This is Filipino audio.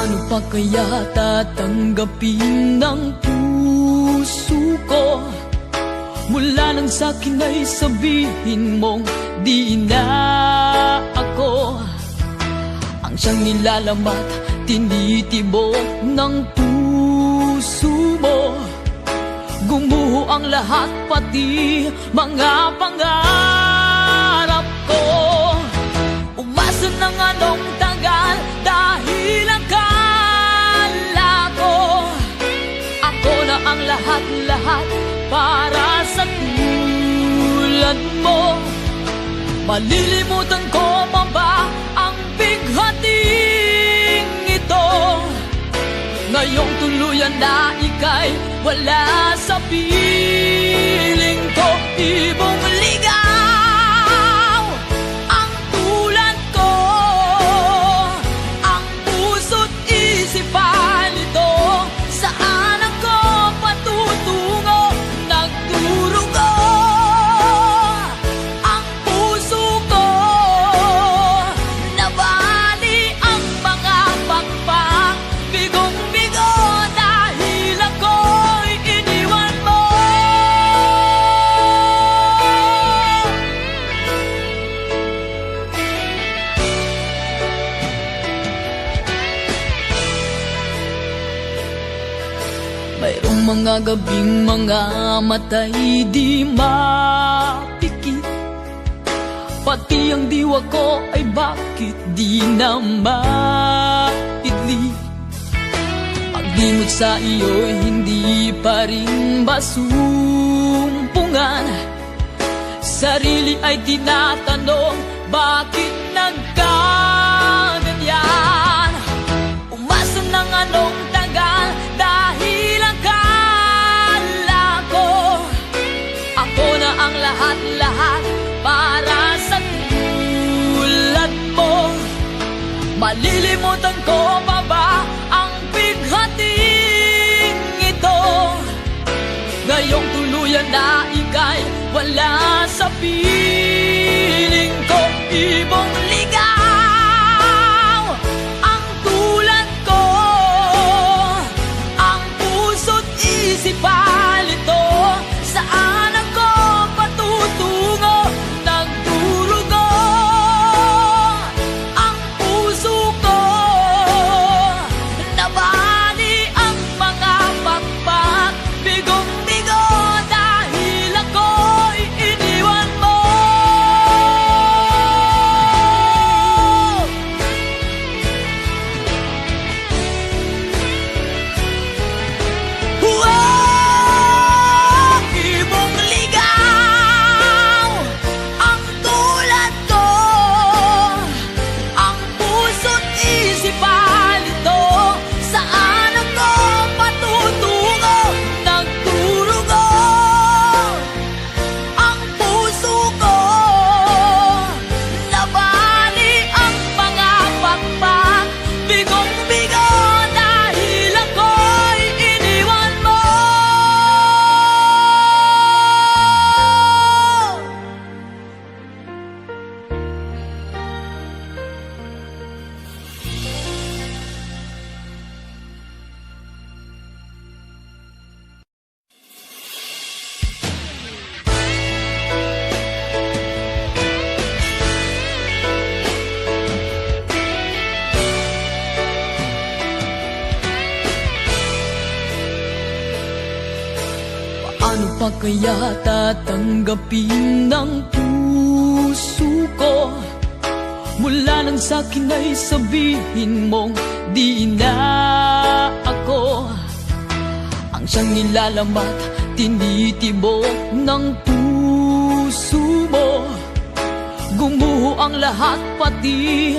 Paano pa kaya tatanggapin ng puso ko mula nang sa'kin ay sabihin mong di na ako ang siyang nilalamat, tinitibok ng puso mo. Gumuho ang lahat, pati mga pangarap ko. Umasa ng anong tagal dahil akala ko ako na ang lahat-lahat para sa tulad mo. Malilimutan ko pa ba ang bighating ito? Ngayong tuluyan na ika'y wala sa piling ko. Ibong ligaw ang tulad ko, ang puso't isipan ito. Saan ako patutungo? Nagdurugo ang puso ko, nabali ang mga pakpak. Bigong-bigo dahil ako'y iniwan mo. Mayroong mga gabing mga matay di mapikit, pati ang diwa ko ay bakit di na maidli. Pagdimot sa iyo'y hindi pa rin basumpungan. Sarili ay tinatanong, bakit nagkaganyan? Umasa ng anong tagal dahil akala ko ako na ang lahat-lahat para sa tulad mo. Malilimutan ko pa ba ang bighating ito? Ngayong tuluyan na ika'y wala sa piling ko. Ibong ligaw ang tulad ko, ang puso't isipan ito. Saan ako patutungo? Nagdurugo ang puso ko, nabali ang mga pakpak. Bigong-bigo dahil ako'y iniwan mo. Ibong ligaw ang tulad ko, ang puso't isipan ito. Saan ako patutungo? Nagdurugo ang puso ko, nabali ang mga pakpak. Bigong-bigo dahil ako'y iniwan mo. Paano pa kaya tatanggapin ng puso ko mula nang sa'kin ay sabihin mong di na ako ang siyang nilalamat, tinitibok ng puso mo. Gumuho ang lahat, pati